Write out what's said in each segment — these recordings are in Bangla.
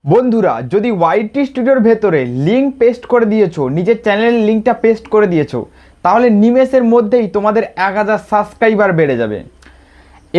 বন্ধুরা, যদি ওয়াইটি স্টুডিওর ভেতরে লিঙ্ক পেস্ট করে দিয়েছো, নিজের চ্যানেলের লিঙ্কটা পেস্ট করে দিয়েছো, তাহলে নিমেষের মধ্যেই তোমাদের 1000 সাবস্ক্রাইবার বেড়ে যাবে।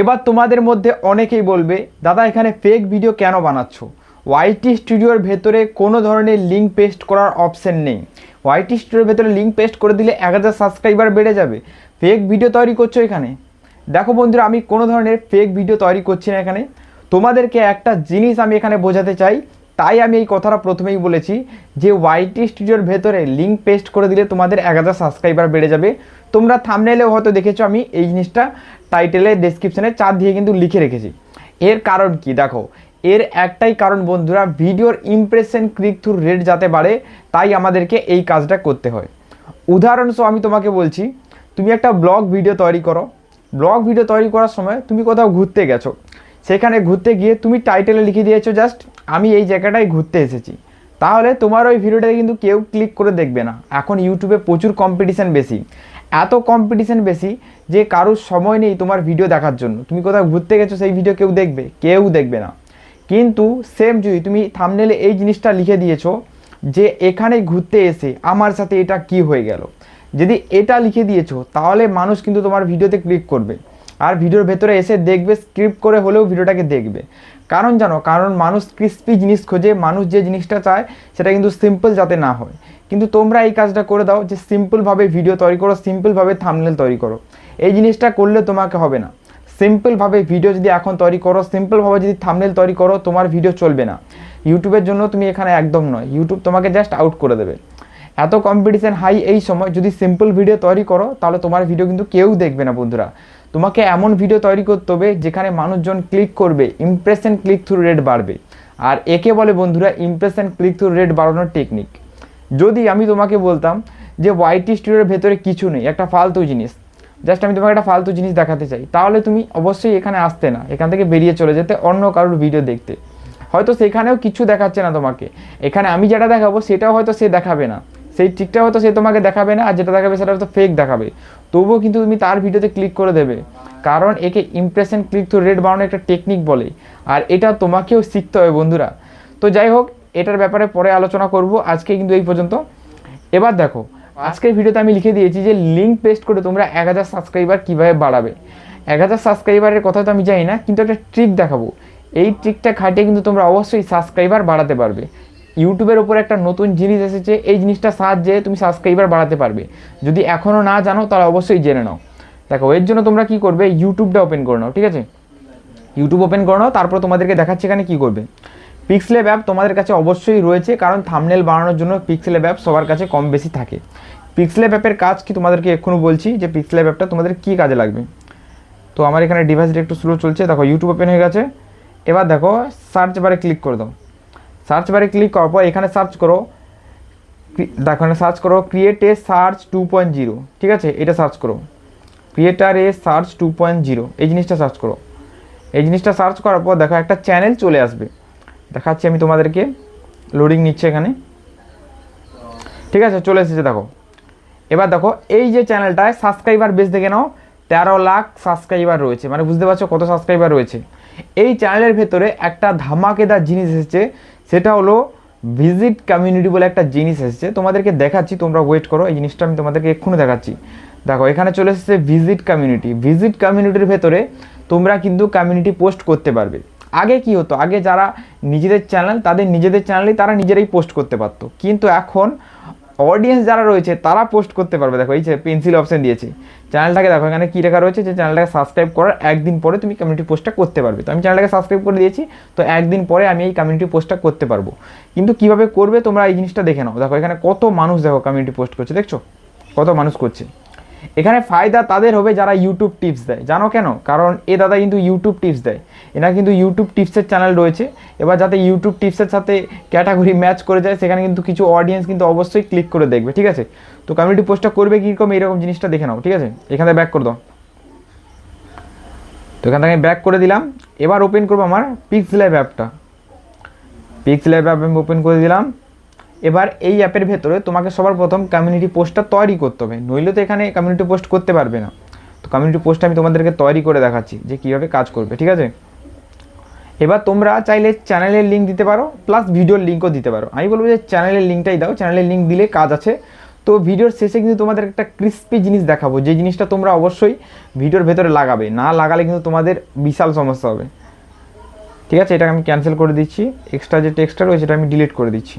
এবার তোমাদের মধ্যে অনেকেই বলবে, দাদা এখানে ফেক ভিডিও কেন বানাচ্ছো? ওয়াইটি স্টুডিওর ভেতরে কোনো ধরনের লিঙ্ক পেস্ট করার অপশন নেই। ওয়াইটি স্টুডিওর ভেতরে লিঙ্ক পেস্ট করে দিলে 1000 সাবস্ক্রাইবার বেড়ে যাবে। ফেক ভিডিও তৈরি করছো এখানে। দেখো বন্ধুরা, আমি কোনো ধরনের ফেক ভিডিও তৈরি করছি না এখানে। তোমাদেরকে একটা জিনিস আমি এখানে বোঝাতে চাই, তাই আমি এই কথাটা প্রথমেই বলেছি যে ওয়াইটি স্টুডিওর ভেতরে লিঙ্ক পেস্ট করে দিলে তোমাদের 1000 সাবস্ক্রাইবার বেড়ে যাবে। তোমরা থাম্বনেলেও হয়তো দেখেছো, আমি এই জিনিসটা টাইটেলে ডেসক্রিপশনে চার দিয়ে কিন্তু লিখে রেখেছি। এর কারণ কি দেখো, এর একটাই কারণ বন্ধুরা, ভিডিওর ইমপ্রেশন ক্লিক থ্রু রেট যাতে বাড়ে, তাই আমাদেরকে এই কাজটা করতে হয়। উদাহরণস্বরূপ আমি তোমাকে বলছি, তুমি একটা ব্লগ ভিডিও তৈরি করো। ব্লগ ভিডিও তৈরি করার সময় তুমি কোথাও ঘুরতে গেছো, সেখানে ঘুরতে গিয়ে তুমি টাইটেলে লিখে দিয়েছো জাস্ট আমি এই জায়গাটায় ঘুরতে এসেছি, তাহলে তোমার ওই ভিডিওটাতে কিন্তু কেউ ক্লিক করে দেখবে না। এখন ইউটিউবে প্রচুর কম্পিটিশান বেশি, এত কম্পিটিশান বেশি যে কারোর সময় নেই তোমার ভিডিও দেখার জন্য। তুমি কোথাও ঘুরতে গেছো, সেই ভিডিও কেউ দেখবে? কেউ দেখবে না। কিন্তু সেম যদি তুমি থাম্বনেলে এই জিনিসটা লিখে দিয়েছো যে এখানে ঘুরতে এসে আমার সাথে এটা কি হয়ে গেল, যদি এটা লিখে দিয়েছো তাহলে মানুষ কিন্তু তোমার ভিডিওতে ক্লিক করবে আর ভিডিওর ভেতরে এসে দেখবে, স্ক্রিপ্ট করে হলেও ভিডিওটাকে দেখবে। কারণ জানো, কারণ মানুষ ক্রিস্পি জিনিস খোঁজে, মানুষ যে জিনিসটা চায় সেটা কিন্তু সিম্পল যাতে না হয়। কিন্তু তোমরা এই কাজটা করে দাও যে সিম্পলভাবে ভিডিও তৈরি করো, সিম্পলভাবে থাম্বনেল তৈরি করো। এই জিনিসটা করলে তোমাকে হবে না। সিম্পলভাবে ভিডিও যদি এখন তৈরি করো, সিম্পলভাবে যদি থাম্বনেল তৈরি করো, তোমার ভিডিও চলবে না। ইউটিউবের জন্য তুমি এখানে একদম নয়, ইউটিউব তোমাকে জাস্ট আউট করে দেবে। এত কম্পিটিশান হাই এই সময়, যদি সিম্পল ভিডিও তৈরি করো তাহলে তোমার ভিডিও কিন্তু কেউ দেখবে না বন্ধুরা। তোমাকে এমন ভিডিও তৈরি করতে হবে যেখানে মানুষজন ক্লিক করবে, ইমপ্রেশন ক্লিক থ্রু রেট বাড়বে। আর একে বলে বন্ধুরা ইমপ্রেশন ক্লিক থ্রু রেট বাড়ানোর টেকনিক। যদি আমি তোমাকে বলতাম যে ওয়াইটি স্টুডিওর ভেতরে কিছু নেই, একটা ফালতু জিনিস, জাস্ট আমি তোমাকে একটা ফালতু জিনিস দেখাতে চাই, তাহলে তুমি অবশ্যই এখানে আসতে না, এখান থেকে বেরিয়ে চলে যেতে অন্য কারোর ভিডিও দেখতে। হয়তো সেখানেও কিছু দেখাচ্ছে না তোমাকে, এখানে আমি যেটা দেখাবো সেটাও হয়তো সে দেখাবে না, সেই ঠিকটা হয়তো সে তোমাকে দেখাবে না, আর যেটা দেখাবে সেটা হয়তো ফেক দেখাবে। তবুও কিন্তু তুমি তার ভিডিওতে ক্লিক করে দেবে, কারণ একে ইমপ্রেশন ক্লিক থ্রু রেট বাড়ানোর একটা টেকনিক বলে। আর এটা তোমাকেও শিখতে হবে বন্ধুরা। তো যাই হোক, এটার ব্যাপারে পরে আলোচনা করব, আজকে কিন্তু এই পর্যন্ত। এবার দেখো, আজকের ভিডিওতে আমি লিখে দিয়েছি যে লিঙ্ক পেস্ট করে তোমরা 1000 সাবস্ক্রাইবার কীভাবে বাড়াবে। 1000 সাবস্ক্রাইবারের কথা তো আমি জানি না, কিন্তু একটা ট্রিক দেখাবো। এই ট্রিকটা খাটিয়ে কিন্তু তোমরা অবশ্যই সাবস্ক্রাইবার বাড়াতে পারবে। ইউটিউবের ওপর একটা নতুন জিনিস এসেছে, এই জিনিসটার সাহায্যে তুমি সাবস্ক্রাইবার বাড়াতে পারবে। যদি এখনও না জানো তাহলে অবশ্যই জেনে নাও। দেখো, এর জন্য তোমরা কি করবে, ইউটিউবটা ওপেন করে নাও, ঠিক আছে? ইউটিউব ওপেন করে নাও, তারপর তোমাদেরকে দেখাচ্ছি এখানে কী করবে। পিক্সেলব অ্যাপ তোমাদের কাছে অবশ্যই রয়েছে, কারণ থাম্বনেল বানানোর জন্য পিক্সেলব অ্যাপ সবার কাছে কম বেশি থাকে। পিক্সেলব অ্যাপের কাজ কি তোমাদেরকে এক্ষুনি বলছি, যে পিক্সেলব অ্যাপটা তোমাদের কী কাজে লাগবে। তো আমার এখানে ডিভাইসটা একটু স্লো চলছে। দেখো, ইউটিউব ওপেন হয়ে গেছে। এবার দেখো, সার্চ বারে ক্লিক করে দাও। সার্চ বারে ক্লিক করার পর এখানে সার্চ করো, দেখো এখানে সার্চ করো ক্রিয়েট এ সার্চ 2.0, ঠিক আছে? এটা সার্চ করো, ক্রিয়েটার এ সার্চ 2.0, এই জিনিসটা সার্চ করো। এই জিনিসটা সার্চ করার পর দেখো একটা চ্যানেল চলে আসবে, দেখাচ্ছি আমি তোমাদেরকে। লোডিং নিচ্ছে এখানে, ঠিক আছে? চলে এসেছে দেখো। এবার দেখো, এই যে চ্যানেলটায় সাবস্ক্রাইবার বেশ দেখে নাও, 13 লাখ সাবস্ক্রাইবার রয়েছে, মানে বুঝতে পারছো কত সাবস্ক্রাইবার রয়েছে। এই চ্যানেলের ভেতরে একটা ধামাকেদার জিনিস এসেছে, সেটা হলো ভিজিট কমিউনিটি বলে একটা জিনিস এসেছে। তোমাদেরকে দেখাচ্ছি, তোমরা ওয়েট করো, এই জিনিসটা আমি তোমাদেরকে এক্ষুনি দেখাচ্ছি। দেখো, এখানে চলে এসেছে ভিজিট কমিউনিটি। ভিজিট কমিউনিটির ভেতরে তোমরা কিন্তু কমিউনিটি পোস্ট করতে পারবে। আগে কি হতো, আগে যারা নিজেদের চ্যানেল, তাদের নিজেদের চ্যানেলেই তারা নিজেরাই পোস্ট করতে পারতো, কিন্তু এখন অডিয়েন্স যারা রয়েছে তারা পোস্ট করতে পারবে। দেখো, এই যে পেন্সিল অপশন দিয়েছে, চ্যানেলটাকে দেখো এখানে কী লেখা রয়েছে, যে চ্যানেলটাকে সাবস্ক্রাইব করার একদিন পরে তুমি কমিউনিটি পোস্টটা করতে পারবে। তো আমি চ্যানেলটাকে সাবস্ক্রাইব করে দিয়েছি, তো একদিন পরে আমি এই কমিউনিটি পোস্টটা করতে পারবো। কিন্তু কীভাবে করবে তোমরা এই জিনিসটা দেখে নাও। দেখো, এখানে কত মানুষ দেখো কমিউনিটি পোস্ট করছে, দেখছো কত মানুষ করছে। এখানে ফায়দা তাদের হবে যারা ইউটিউব টিপস দেয়। জানো কেন? কারণ এ দাদা কিন্তু ইউটিউব টিপস দেয়, এনার কিন্তু ইউটিউব টিপসের চ্যানেল রয়েছে। এবার যাতে ইউটিউব টিপসের সাথে ক্যাটাগরি ম্যাচ করে যায়, সেখানে কিন্তু কিছু অডিয়েন্স কিন্তু অবশ্যই ক্লিক করে দেখবে, ঠিক আছে? তো কমিউনিটি পোস্টটা করবে কীরকম, এইরকম জিনিসটা দেখে নাও, ঠিক আছে? এখান থেকে ব্যাক করে দাও। তো এখান থেকে ব্যাক করে দিলাম। এবার ওপেন করবো আমার পিক্সেলব অ্যাপটা। পিক্সেলব অ্যাপ আমি ওপেন করে দিলাম। এবার এই অ্যাপের ভেতরে তোমাকে সবার প্রথম কমিউনিটি পোস্টটা তৈরি করতে হবে, নইলে তো এখানে কমিউনিটি পোস্ট করতে পারবে না। তো কমিউনিটি পোস্টটা আমি তোমাদেরকে তৈরি করে দেখাচ্ছি যে কীভাবে কাজ করবে, ঠিক আছে? এবার তোমরা চাইলে চ্যানেলের লিঙ্ক দিতে পারো, প্লাস ভিডিওর লিঙ্কও দিতে পারো। আমি বলবো যে চ্যানেলের লিঙ্কটাই দাও, চ্যানেলের লিঙ্ক দিলে কাজ আছে। তো ভিডিওর শেষে কিন্তু তোমাদের একটা ক্রিস্পি জিনিস দেখাবো, যে জিনিসটা তোমরা অবশ্যই ভিডিওর ভেতরে লাগাবে, না লাগালে কিন্তু তোমাদের বিশাল সমস্যা হবে। ঠিক আছে, এটা আমি ক্যান্সেল করে দিচ্ছি, এক্সট্রা যে টেক্সটটা রয়েছে এটা আমি ডিলিট করে দিচ্ছি।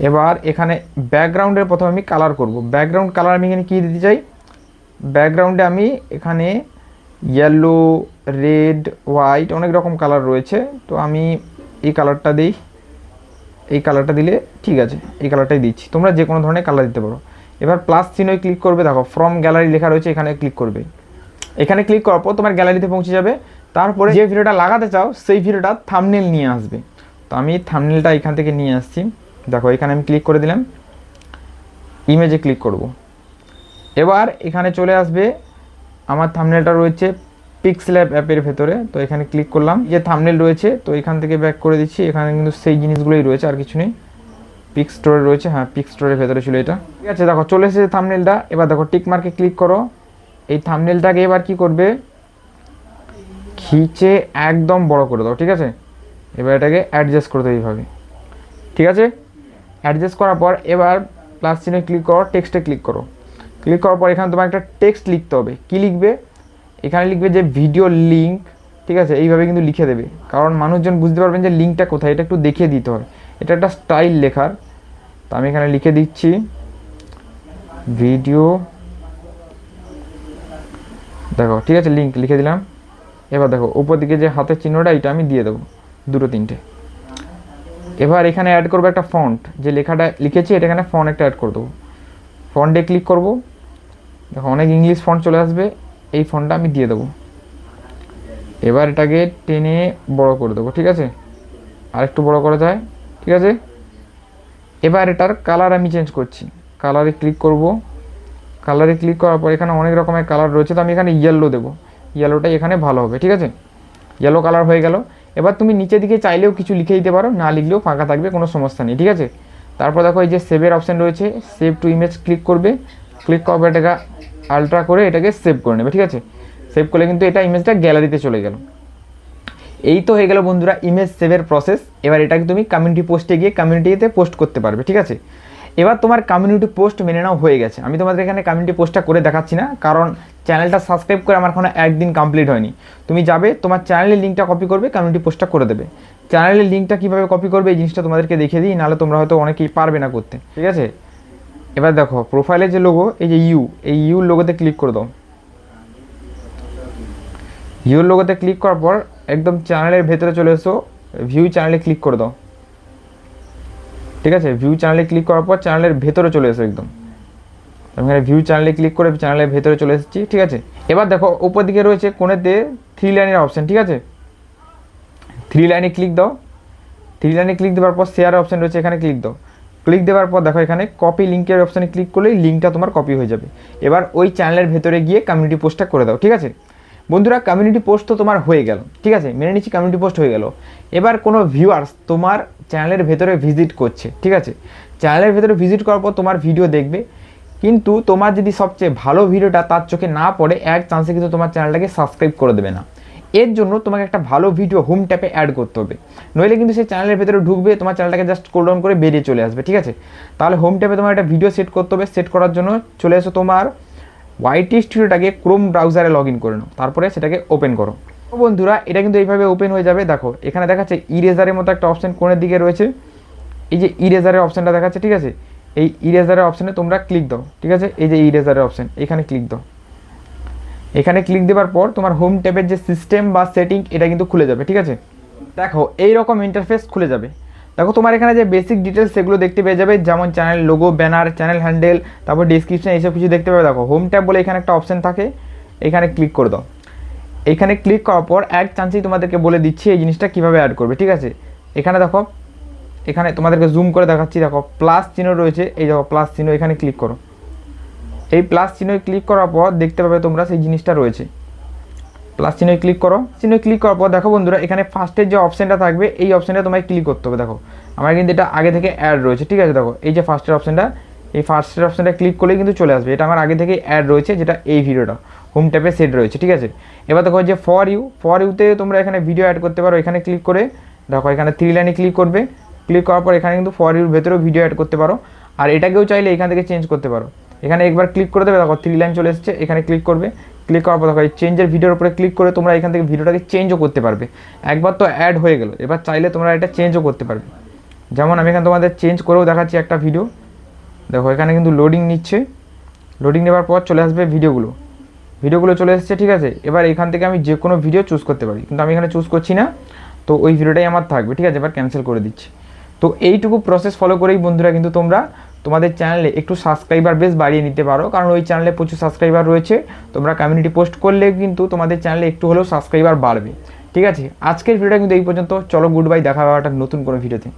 এবার এখানে ব্যাকগ্রাউন্ডের প্রথমে আমি কালার করব। ব্যাকগ্রাউন্ড কালার আমি এখানে কী দিতে চাই, ব্যাকগ্রাউন্ডে আমি এখানে ইয়েলো, রেড, হোয়াইট অনেক রকম কালার রয়েছে, তো আমি এই কালারটা দিই। এই কালারটা দিলে ঠিক আছে, এই কালারটাই দিচ্ছি। তোমরা যে কোনো ধরনের কালার দিতে পারো। এবার প্লাস চিহ্নয় ক্লিক করবে, দেখো ফ্রম গ্যালারি লেখা রয়েছে, এখানে ক্লিক করবে। এখানে ক্লিক করার পর তোমার গ্যালারিতে পৌঁছে যাবে। তারপরে যে ভিডিওটা লাগাতে চাও সেই ভিডিওটা থাম্বনেল নিয়ে আসবে। তো আমি থাম্বনেলটা এখান থেকে নিয়ে আসছি, দেখো এখানে আমি ক্লিক করে দিলাম, ইমেজে ক্লিক করব। এবার এখানে চলে আসবে, আমার থাম্বনেলটা রয়েছে পিক্সেলল্যাব অ্যাপের ভেতরে, তো এখানে ক্লিক করলাম। যে থাম্বনেল রয়েছে তো এখান থেকে ব্যাক করে দিচ্ছি, এখানে কিন্তু সেই জিনিসগুলোই রয়েছে, আর কিছু নেই। পিক স্টোরে রয়েছে, হ্যাঁ পিক স্টোরের ভেতরে ছিল এটা। ঠিক আছে, দেখো চলে এসেছে থাম্বনেলটা। এবার দেখো টিক মার্কে ক্লিক করো। এই থাম্বনেলটাকে এবার কি করবে, খিচে একদম বড় করে দাও। ঠিক আছে, এবার এটাকে অ্যাডজাস্ট করে দাও এইভাবে। ঠিক আছে, অ্যাডজাস্ট করার পর এবার প্লাস চিহ্নে ক্লিক করো, টেক্সটে ক্লিক করো। ক্লিক করার পর এখানে তোমার একটা টেক্সট লিখতে হবে। কি লিখবে, এখানে লিখবে যে ভিডিও লিঙ্ক। ঠিক আছে, এইভাবে কিন্তু লিখে দেবে, কারণ মানুষজন বুঝতে পারবেন যে লিঙ্কটা কোথায়, এটা একটু দেখিয়ে দিতে হয়। এটা একটা স্টাইল লেখার, তো আমি এখানে লিখে দিচ্ছি ভিডিও, দেখো ঠিক আছে লিঙ্ক লিখে দিলাম। এবার দেখো উপর দিকে যে হাতের চিহ্নটা এটা আমি দিয়ে দেবো, দুটো তিনটে। এবার এখানে অ্যাড করবো একটা ফন্ট, যে লেখাটা লিখেছি এটা এখানে ফন্ট একটা অ্যাড করে দেবো। ফন্টে ক্লিক করব, দেখো অনেক ইংলিশ ফন্ট চলে আসবে, এই ফন্টটা আমি দিয়ে দেবো। এবার এটাকে টেনে বড় করে দেবো। ঠিক আছে, আর একটু বড় করা যায়। ঠিক আছে, এবার এটার কালার আমি চেঞ্জ করছি, কালারে ক্লিক করব। কালারে ক্লিক করার পর এখানে অনেক রকমের কালার রয়েছে, তো আমি এখানে ইয়েলো দেবো, ইয়েলোটাই এখানে ভালো হবে। ঠিক আছে, ইয়েলো কালার হয়ে গেল। এবার তুমি নিচের দিকে চাইলেও কিছু লিখে দিতে পারো, না লিখলেও ফাঁকা থাকবে, কোনো সমস্যা নেই। ঠিক আছে, তারপর দেখো এই যে সেভের অপশান রয়েছে, সেভ টু ইমেজ ক্লিক করবে। ক্লিক করার পর এটাকে আলট্রা করে এটাকে সেভ করে নেবে। ঠিক আছে, সেভ করলে কিন্তু এটা ইমেজটা গ্যালারিতে চলে গেল। এই তো হয়ে গেল বন্ধুরা ইমেজ সেভের প্রসেস। এবার এটাকে তুমি কমিউনিটি পোস্টে গিয়ে কমিউনিটিতে পোস্ট করতে পারবে। ঠিক আছে, এবার তোমার কমিউনিটি পোস্ট মেনে নাও হয়ে গেছে। আমি তোমাদের এখানে কমিউনিটি পোস্টটা করে দেখাচ্ছি না, কারণ চ্যানেলটা সাবস্ক্রাইব করে আমার এখনো একদিন কমপ্লিট হয়নি। তুমি যাবে, তোমার চ্যানেলের লিঙ্কটা কপি করবে, কমিউনিটি পোস্টটা করে দেবে। চ্যানেলের লিঙ্কটা কীভাবে কপি করবে এই জিনিসটা তোমাদেরকে দেখিয়ে দিই, নাহলে তোমরা হয়তো অনেকেই পারবে না করতে। ঠিক আছে, এবার দেখো প্রোফাইলের যে লোগো, এই যে এই ইউর লোগোতে ক্লিক করে দাও। ইউর লোগোতে ক্লিক করার পর একদম চ্যানেলের ভেতরে চলে এসো, ভিউ চ্যানেলে ক্লিক করে দাও। ঠিক আছে, ভিউ চ্যানেলে ক্লিক করার পর চ্যানেলের ভেতরে চলে এসো একদম। আমি এখানে ভিউ চ্যানেলে ক্লিক করে চ্যানেলের ভেতরে চলে এসেছি। ঠিক আছে, এবার দেখো উপর দিকে রয়েছে কোণেতে 3 লাইনের অপশান। ঠিক আছে, 3 লাইনে ক্লিক দাও। 3 লাইনে ক্লিক দেওয়ার পর শেয়ারের অপশান রয়েছে, এখানে ক্লিক দাও। ক্লিক দেওয়ার পর দেখো এখানে কপি লিঙ্কের অপশানে ক্লিক করলেই লিঙ্কটা তোমার কপি হয়ে যাবে। এবার ওই চ্যানেলের ভেতরে গিয়ে কমিউনিটি পোস্টটা করে দাও। ঠিক আছে বন্ধুরা, কমিউনিটি পোস্ট তো তোমার হয়ে গেল। ঠিক আছে, মেনে নিচ্ছি কমিউনিটি পোস্ট হয়ে গেল। এবার কোনো ভিউয়ার্স তোমার চ্যানেলের ভেতরে ভিজিট করছে। ঠিক আছে, চ্যানেলের ভেতরে ভিজিট করার পর তোমার ভিডিও দেখবে, কিন্তু তোমার যদি সবচেয়ে ভালো ভিডিওটা তার চোখে না পড়ে, এক চান্সে কিন্তু তোমার চ্যানেলটাকে সাবস্ক্রাইব করে দেবে না। এর জন্য তোমাকে একটা ভালো ভিডিও হোম ট্যাপে অ্যাড করতে হবে, নইলে কিন্তু সেই চ্যানেলের ভেতরে ঢুকবে, তোমার চ্যানেলটাকে জাস্ট স্ক্রল ডাউন করে বেরিয়ে চলে আসবে। ঠিক আছে, তাহলে হোম ট্যাপে তোমার একটা ভিডিও সেট করতে হবে। সেট করার জন্য চলে এসো তোমার ওয়াইটি স্টুডিওটাকে ক্রোম ব্রাউজারে লগ ইন করে নাও, তারপরে সেটাকে ওপেন করো। বন্ধুরা, এটা কিন্তু এইভাবে ওপেন হয়ে যাবে। দেখো এখানে দেখাচ্ছে ইরেজারের মতো একটা অপশান কোণের দিকে রয়েছে, এই যে ইরেজারের অপশানটা দেখাচ্ছে। ঠিক আছে, এই ইরেজারের অপশানে তোমরা ক্লিক দাও। ঠিক আছে, এই যে ইরেজারের অপশান, এখানে ক্লিক দাও। এখানে ক্লিক দেওয়ার পর তোমার হোম ট্যাবের যে সিস্টেম বা সেটিং এটা কিন্তু খুলে যাবে। ঠিক আছে, দেখো এইরকম ইন্টারফেস খুলে যাবে। দেখো তোমার এখানে যে বেসিক ডিটেলস সেগুলো দেখতে পেয়ে যাবে, যেমন channel logo, banner, channel handle, তারপর ডিসক্রিপশন, এইসব কিছু দেখতে পাবে। দেখো হোম ট্যাব বলে এখানে একটা অপশান থাকে, এখানে ক্লিক করে দাও। এখানে ক্লিক করার পর এক চান্সেই তোমাদেরকে বলে দিচ্ছি এই জিনিসটা কীভাবে অ্যাড করবে। ঠিক আছে, এখানে দেখো, এখানে তোমাদেরকে জুম করে দেখাচ্ছি। দেখো প্লাস চিহ্ন রয়েছে, এই দেখো প্লাস চিহ্ন, এখানে ক্লিক করো। এই প্লাস চিহ্নে ক্লিক করার পর দেখতে পাবে তোমরা সেই জিনিসটা রয়েছে। প্লাস চিহ্নে ক্লিক করো। চিহ্নে ক্লিক করার পর দেখো বন্ধুরা, এখানে ফার্স্টের যে অপশানটা থাকবে এই অপশানটা তোমায় ক্লিক করতে হবে। দেখো আমার কিন্তু এটা আগে থেকে অ্যাড রয়েছে। ঠিক আছে, দেখো এই যে ফার্স্টের অপশানটা, এই ফার্স্টের অপশানটা ক্লিক করলেই কিন্তু চলে আসবে। এটা আমার আগে থেকে অ্যাড রয়েছে, যেটা এই ভিডিওটা হোম ট্যাবে সেট রয়েছে, ঠিক আছে। এবার দেখো যে ফর ইউতে তোমরা এখানে ভিডিও অ্যাড করতে পারো। এখানে ক্লিক করে দেখো এখানে 3 লাইনে ক্লিক করবে। ক্লিক করার পর এখানে কিন্তু ফর ইউর ভেতরেও ভিডিও অ্যাড করতে পারো। আর এটাকেও চাইলে এখান থেকে চেঞ্জ করতে পারো। এখানে একবার ক্লিক করে দেবে, দেখো 3 লাইন চলে এসেছে। এখানে ক্লিক করবে, ক্লিক করার পর দেখো এই চেঞ্জের ভিডিওর উপরে ক্লিক করে তোমরা এখান থেকে ভিডিওটাকে চেঞ্জও করতে পারবে। একবার তো অ্যাড হয়ে গেল, এবার চাইলে তোমরা এটা চেঞ্জও করতে পারবে। যেমন আমি এখানে তোমাদের চেঞ্জ করেও দেখাচ্ছি একটা ভিডিও। দেখো এখানে কিন্তু লোডিং নিচ্ছে, লোডিং নেওয়ার পর চলে আসবে ভিডিওগুলো চলে এসেছে, ঠিক আছে। এবার এখান থেকে আমি যে কোনো ভিডিও চুজ করতে পারি, কিন্তু আমি এখানে চুজ করছি না, তো ওই ভিডিওটাই আমার থাকবে, ঠিক আছে। এবার ক্যান্সেল করে দিচ্ছি। তো এইটুকু প্রসেস ফলো করেই বন্ধুরা কিন্তু তোমরা তোমাদের চ্যানেলে একটু সাবস্ক্রাইবার বেশ বাড়িয়ে নিতে পারো, কারণ ওই চ্যানেলে প্রচুর সাবস্ক্রাইবার রয়েছে। তোমরা কমিউনিটি পোস্ট করলে কিন্তু তোমাদের চ্যানেলে একটু হলেও সাবস্ক্রাইবার বাড়বে, ঠিক আছে। আজকের ভিডিওটা কিন্তু এই পর্যন্ত। চলো গুড বাই, দেখা হবে একটা নতুন কোনো ভিডিওতে।